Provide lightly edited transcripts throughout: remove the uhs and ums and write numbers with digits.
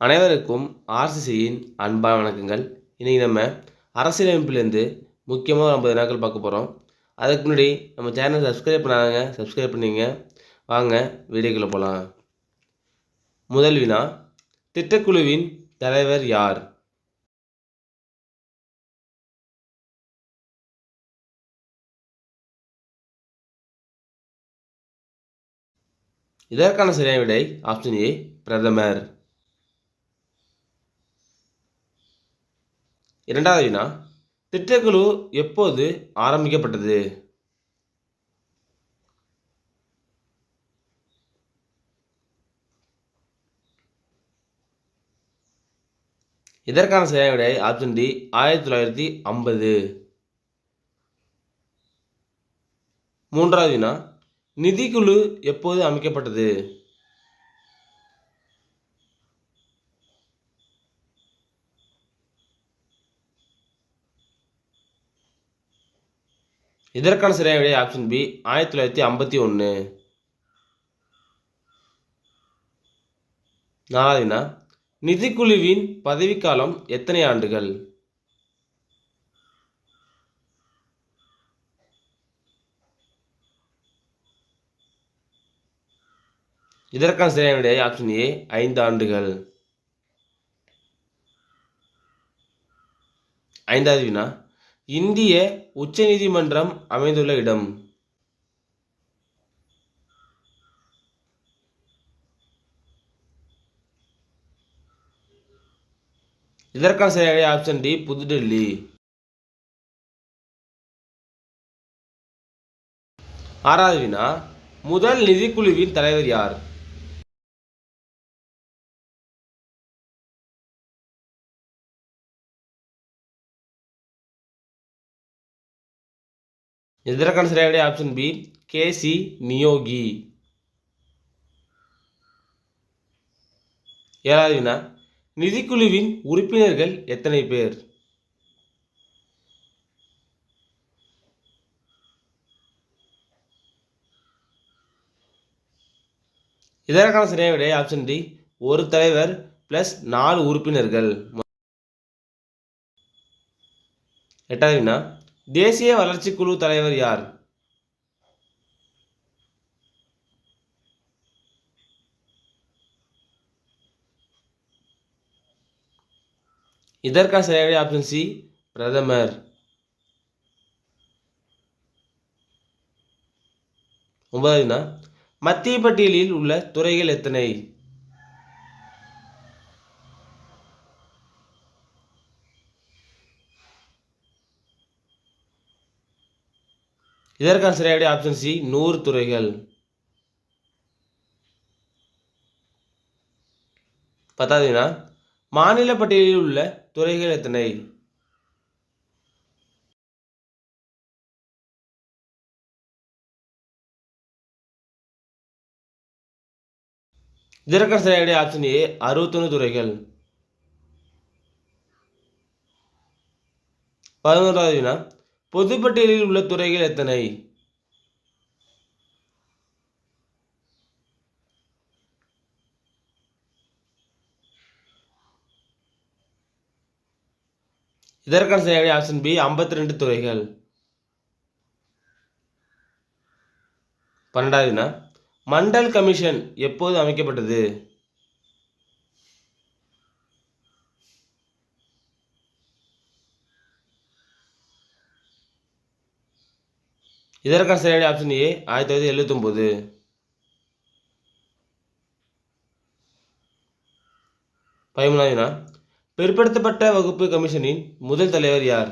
அனைவருக்கும் ஆர்சிசியின் அன்பான வணக்கங்கள். இன்றைக்கி நம்ம அரசியலமைப்பிலேருந்து முக்கியமாக 50 வினாக்கள் பார்க்க போகிறோம். அதுக்கு முன்னாடி நம்ம சேனல் சப்ஸ்கிரைப் பண்ணாங்க, சப்ஸ்கிரைப் பண்ணிங்க. வாங்க வீடியோக்குள்ளே போகலாம். முதல் வினா, திட்டக்குழுவின் தலைவர் யார்? இதற்கான சரியான விடை ஆப்ஷன் ஏ, பிரதமர். இரண்டாவது வினா, திட்டக்குழு எப்போது ஆரம்பிக்கப்பட்டது? இதற்கான சரியான விடை ஆப்ஷன் டி, 1950. மூன்றாவது வினா, நிதிக்குழு எப்போது அமைக்கப்பட்டது? இதற்கான சரியான விடை ஆப்ஷன் பி, 1951. நாலாவது வினா, நிதிக்குழுவின் பதவிக்காலம் எத்தனை ஆண்டுகள்? இதற்கான சரியான விடை ஆப்ஷன் ஏ, 5 ஆண்டுகள். ஐந்தாவது வினா, இந்திய உச்சநீதிமன்றம் அமைந்துள்ள இடம்? இதற்கான சரியான விடை ஆப்ஷன் டி, புதுடெல்லி. ஆறாவது வினா, முதல் நிதிக்குழுவின் தலைவர் யார்? இதற்கான சரியான விடை ஆப்ஷன் பி, கே.சி. நியோகி. ஏழாவது வினா, நிதிக்குழுவின் உறுப்பினர்கள் எத்தனை பேர்? இதற்கான சரியான விடை ஆப்ஷன் டி, ஒரு தலைவர் பிளஸ் 4 உறுப்பினர்கள். எட்டாவது வினா, தேசிய வளர்ச்சி குழு தலைவர் யார்? இதற்கான சரியான விடை ஆப்ஷன் சி, பிரதமர். ஒன்பதாவது வினா, மத்திய பட்டியலில் உள்ள துறைகள் எத்தனை? இதற்கான சரியான விடை ஆப்ஷன் சி, 100 துறைகள். பத்தாவது வினா, மாநில பட்டியலில் உள்ள துறைகள் எத்தனை? இதற்கான சரியான விடை ஆப்ஷன் ஏ, 61 துறைகள். 11வது வினா, பொதுப்பட்டியலில் உள்ள துறைகள் எத்தனை? இதற்கான சரியான விடை ஆப்ஷன் பி, 52 துறைகள். 12வது வினா, மண்டல் கமிஷன் எப்போது அமைக்கப்பட்டது? இதற்கான சரியான விடை ஆப்ஷன் ஏ, 1979. 13வது வினா, பிற்படுத்தப்பட்ட வகுப்பு கமிஷனின் முதல் தலைவர் யார்?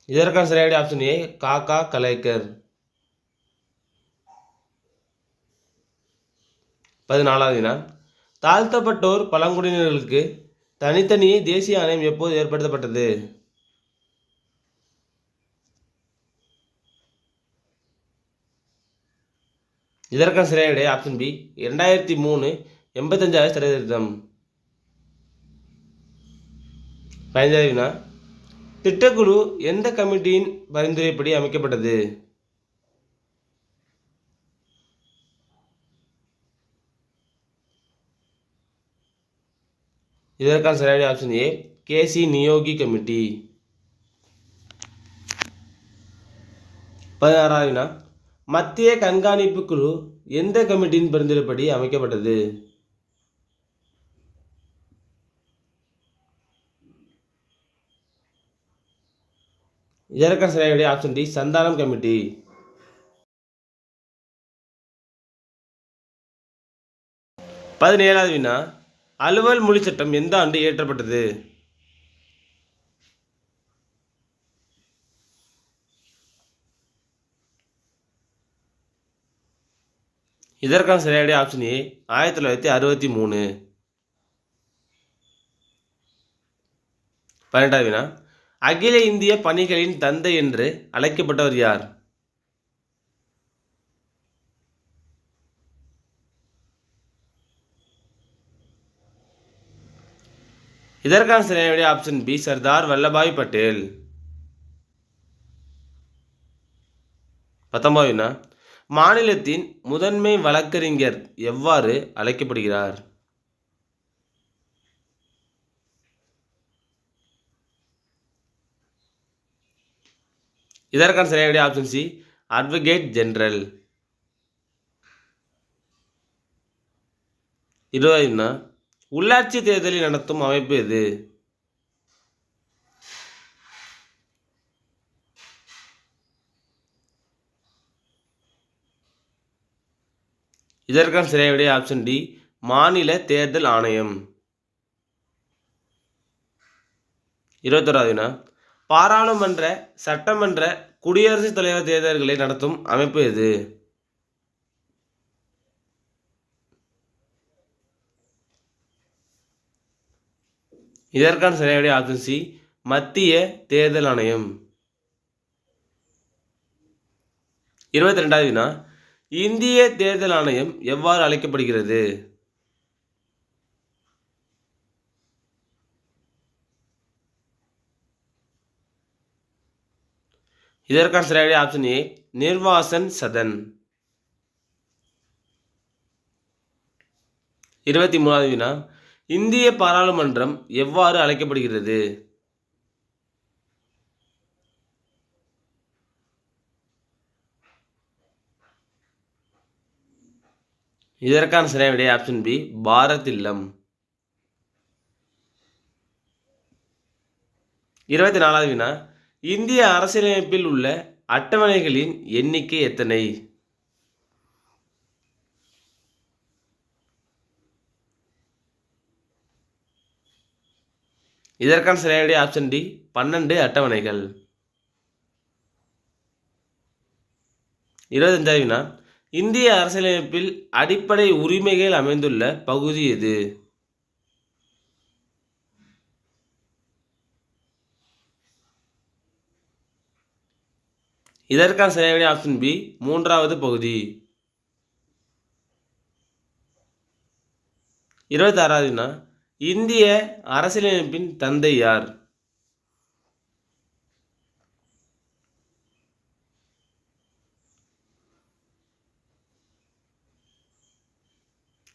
இதற்கான சரியான விடை ஆப்ஷன் ஏ, காக்கா கலேக்கர். 14வது வினா, தாழ்த்தப்பட்டோர் பழங்குடியினர்களுக்கு தனித்தனியே தேசிய ஆணையம் எப்போது ஏற்படுத்தப்பட்டது? இதற்கான சரியான விடை ஆப்ஷன் பி, 2003 85வது சட்டத்திருத்தம். 15வது வினா, திட்டக்குழு எந்த கமிட்டியின் பரிந்துரைப்படி அமைக்கப்பட்டது? இதற்கான சரியான option A, K C Neogy committee. 16வது வினா, மத்திய கண்காணிப்பு குழு எந்த கமிட்டியின் பரிந்துரைப்படி அமைக்கப்பட்டது? இதற்கான சரியான ஆப்ஷன் டி, சந்தானம் கமிட்டி. 17வது வினா, அலுவல் மொழி சட்டம் எந்த ஆண்டு இயற்றப்பட்டது? இதற்கான சரியான ஆப்ஷன் ஏ, 1963. 18வது வினா, அகில இந்திய பணிகளின் தந்தை என்று அழைக்கப்பட்டவர் யார்? இதற்கான சரியான ஆப்ஷன் பி, சர்தார் வல்லபாய் பட்டேல். 19வது வினா, மாநிலத்தின் முதன்மை வழக்கறிஞர் எவ்வாறு அழைக்கப்படுகிறார்? இதற்கான சரியான ஆப்ஷன் சி, அட்வொகேட் ஜெனரல். 20வது வினா, உள்ளாட்சி தேர்தலை நடத்தும் அமைப்பு எது? இதற்கான சரியான ஆப்ஷன் டி, மாநில தேர்தல் ஆணையம். 21வது வினா, பாராளுமன்ற, சட்டமன்ற, குடியரசுத் தலைவர் தேர்தல்களை நடத்தும் அமைப்பு எது? இதற்கான சரியான ஆப்ஷன் சி, மத்திய தேர்தல் ஆணையம். 22வது வினா, இந்திய தேர்தல் ஆணையம் எவ்வாறு அழைக்கப்படுகிறது? இதற்கான சரியான ஆப்ஷன் ஏ, நிர்வாசன் சதன். 23வது வினா, இந்திய பாராளுமன்றம் எவ்வாறு அழைக்கப்படுகிறது? இதற்கான சரியான ஆப்ஷன் பி, பாரத் இல்லம். 24வது வினா, இந்திய அரசியலமைப்பில் உள்ள அட்டவணைகளின் எண்ணிக்கை எத்தனை? இதற்கான சரியான ஆப்ஷன் டி, 12 அட்டவணைகள். 25வது வினா, இந்திய அரசியலமைப்பில் அடிப்படை உரிமைகள் அமைந்துள்ள பகுதி எது? இதற்கான சரியான ஆப்ஷன் பி, 3வது பகுதி. 26வது வினா, இந்திய அரசியலமைப்பின் தந்தை யார்?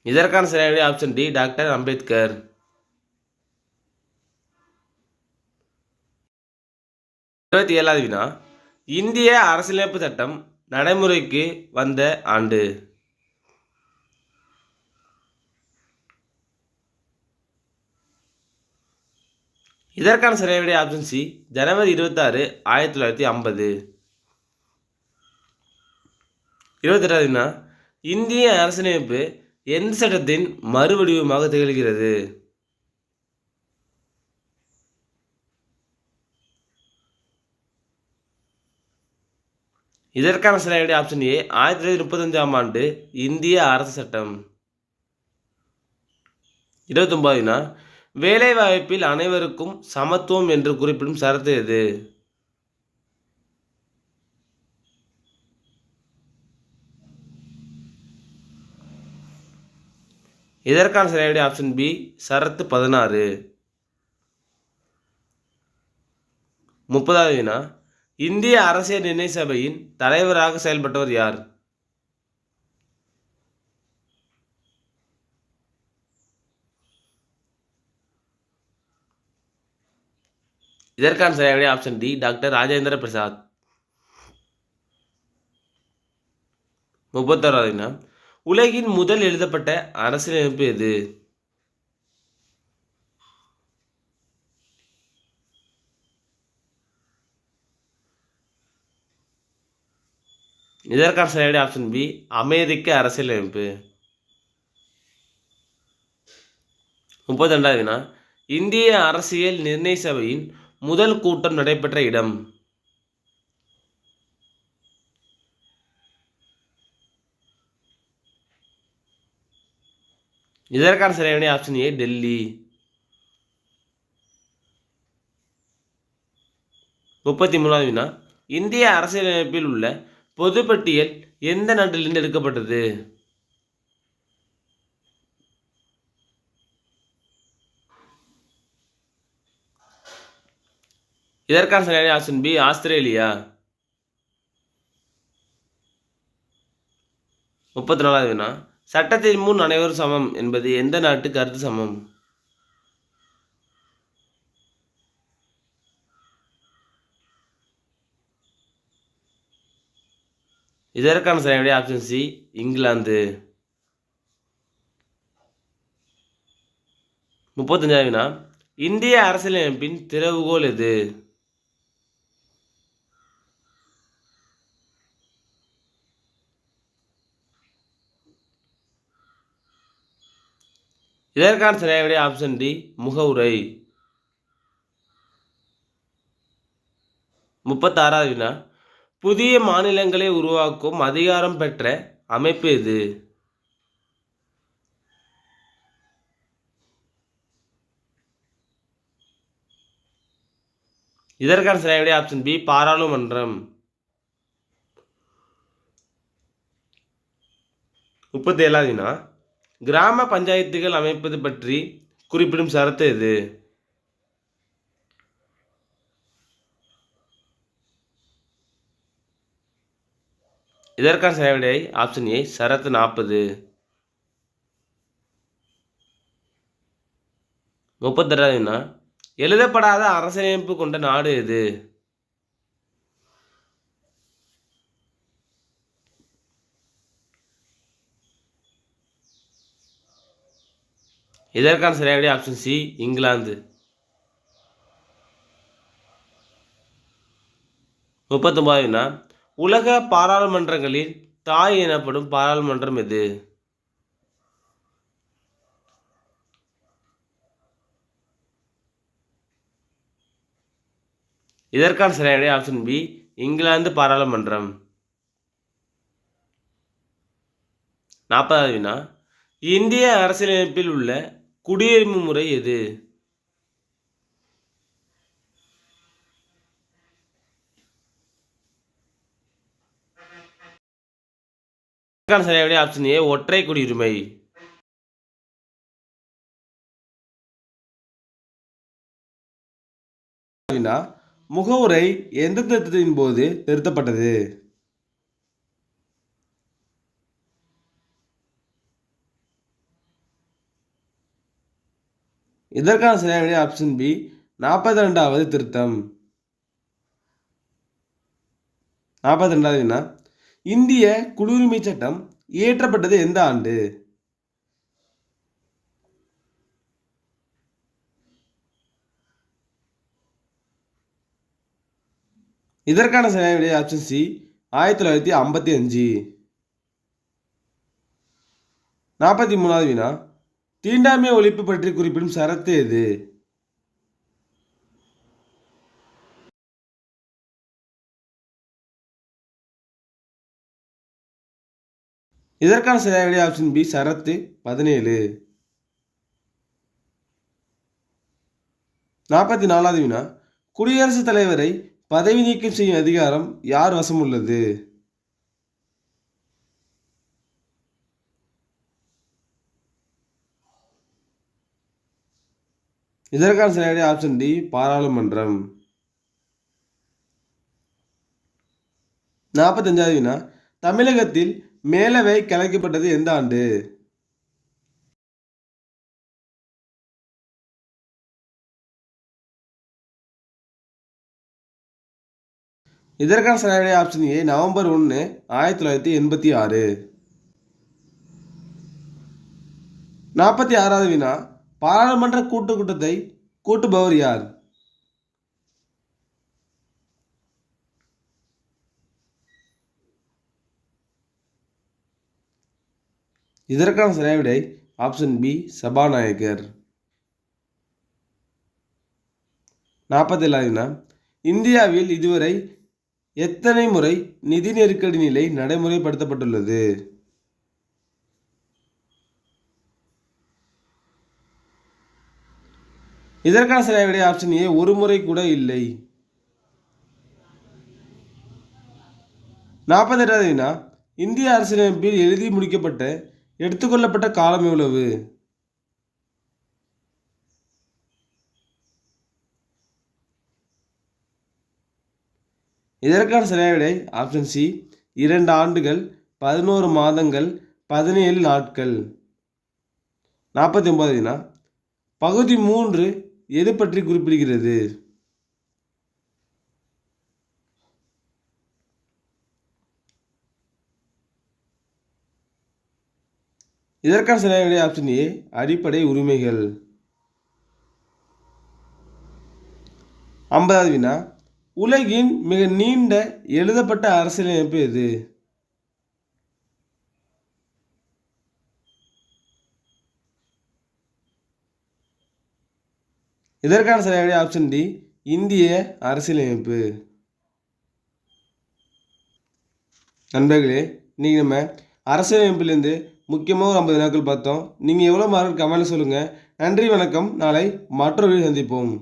இதற்கான சரியான ஆப்ஷன் டி, டாக்டர் அம்பேத்கர். 27வது வினா, இந்திய அரசியலமைப்பு சட்டம் நடைமுறைக்கு வந்த ஆண்டு? இதற்கான சரியான ஆப்ஷன் சி, ஜனவரி 26, 1950. 28வது வினா, இந்திய அரசியலமைப்பு எந்த சட்டத்தின் மறுவடிவமாக திகழ்கிறது? இதற்கான சரியான ஆப்ஷன் ஏ, 1935ஆம் ஆண்டு இந்திய அரசு சட்டம். 29வது வினா, வேலைவாய்ப்பில் அனைவருக்கும் சமத்துவம் என்று குறிப்பிடும் சரத்து எது? இதற்கான சரியான ஆப்ஷன் பி, சரத்து 16. 30வது வினா, இந்திய அரசியல் நிர்ணய சபையின் தலைவராக செயல்பட்டவர் யார்? இதற்கான சரியான விடை option D, doctor Rajendra Prasad. 31வது வினா, உலகின் முதல் எழுதப்பட்ட அரசியலமைப்பு எது? இதற்கான சரியான விடை ஆப்ஷன் பி, அமெரிக்க அரசியலமைப்பு. 32வது வினா, இந்திய அரசியல் நிர்ணய சபையின் முதல் கூட்டம் நடைபெற்ற இடம்? இதற்கான சரியான விடை ஆப்ஷன் ஏ, டெல்லி. 33வது வினா, இந்திய அரசியலமைப்பில் உள்ள பொதுப்பட்டியல் எந்த நாட்டிலிருந்து எடுக்கப்பட்டது? இதற்கான சரியான ஆப்ஷன் பி, ஆஸ்திரேலியா. 34வது வினா, சட்டத்தின் முன் அனைவரும் சமம் என்பது எந்த நாட்டு கருத்து சமம்? இதற்கான சரியான விடை ஆப்ஷன் சி, இங்கிலாந்து. 35வது வினா, இந்திய அரசியலமைப்பின் திறவுகோல் எது? இதற்கான சரியான விடை ஆப்ஷன் டி, முகவுரை. 36வது வினா, புதிய மாநிலங்களை உருவாக்கும் அதிகாரம் பெற்ற அமைப்பு எது? இதற்கான சரியான விடை ஆப்ஷன் பி, பாராளுமன்றம். 37வது வினா, கிராம பஞ்சாயத்துகள் அமைப்பது பற்றி குறிப்பிடும் சரத்து எது? இதற்கான சரியான விடை ஆப்ஷன் ஏ, சரத்து 40. 32வது வினா, எழுதப்படாத அரசியலமைப்பு கொண்ட நாடு எது? இதற்கான சரியான விடை ஆப்ஷன் சி, இங்கிலாந்து. 39வது வினா, உலக பாராளுமன்றங்களில் தாய் எனப்படும் பாராளுமன்றம் எது? இதற்கான சரியான விடை ஆப்ஷன் பி, இங்கிலாந்து பாராளுமன்றம். 40வது வினா, இந்திய அரசியலமைப்பில் உள்ள குடியுரிமை முறை எது? இதற்கான சரியான விடை ஆப்ஷன் ஏ, ஒற்றை குடியுரிமை. 40வது வினா, முகவுரை எந்த திருத்தத்தின் போது திருத்தப்பட்டது? இதற்கான சரியான விடை ஆப்ஷன் பி, 42வது திருத்தம். 42வது வினா, இந்திய குடியுரிமை சட்டம் இயற்றப்பட்டது எந்த ஆண்டு? இதற்கான சரியான விடை ஆப்ஷன் சி, 1955. 43வது வினா, தீண்டாமை ஒழிப்பு பற்றி குறிப்பிடும் சரத்து எது? இதற்கான சரியான விடை ஆப்ஷன் பி, சரத்து 17. 44வது வினா, குடியரசுத் தலைவரை பதவி நீக்கம் செய்யும் அதிகாரம் யார் வசம் உள்ளது? இதற்கான சரியான விடை ஆப்ஷன் டி, பாராளுமன்றம். 45வது வினா, தமிழகத்தில் மேலவை கலைக்கப்பட்டது எந்த ஆண்டு? இதற்கான சரியான ஆப்ஷன் ஏ நவம்பர் 1, 1986. 46வது வினா, பாராளுமன்ற கூட்டத்தை கூட்டுபவர் யார்? இதற்கான சரியான விடை ஆப்ஷன் பி சபாநாயகர். 47வது வினா, இந்தியாவில் இதுவரை எத்தனை முறை நிதி நெருக்கடி நிலை நடைமுறைப்படுத்தப்பட்டுள்ளது? இதற்கான சரியான விடை ஆப்ஷன் ஏ ஒரு முறை கூட இல்லை. 48வது வினா, இந்திய அரசியலமைப்பில் எழுதி முடிக்கப்பட்ட எடுத்துக்கொள்ளப்பட்ட காலம் எவ்வளவு? இதற்கான சரியான விடை ஆப்ஷன் சி 2 ஆண்டுகள் 11 மாதங்கள் 17 நாட்கள். 49வது வினா, பகுதி 3 எது பற்றி குறிப்பிடுகிறது? இதற்கான சரியான விடை ஆப்ஷன் ஏ அடிப்படை உரிமைகள். 50வது வினா, உலகின் மிக நீண்ட எழுதப்பட்ட அரசியலமைப்பு எது? இதற்கான சரியான விடை ஆப்ஷன் டி இந்திய அரசியலமைப்பு. நண்பர்களே, இன்னைக்கு நம்ம அரசியலமைப்பிலிருந்து முக்கியமாக ஒரு 50 வினாக்கள் பார்த்தோம். நீங்கள் எவ்வளோ மார்க் கமெண்ட்ல சொல்லுங்கள். நன்றி, வணக்கம். நாளை மற்றொரு வீடியோ சந்திப்போம்.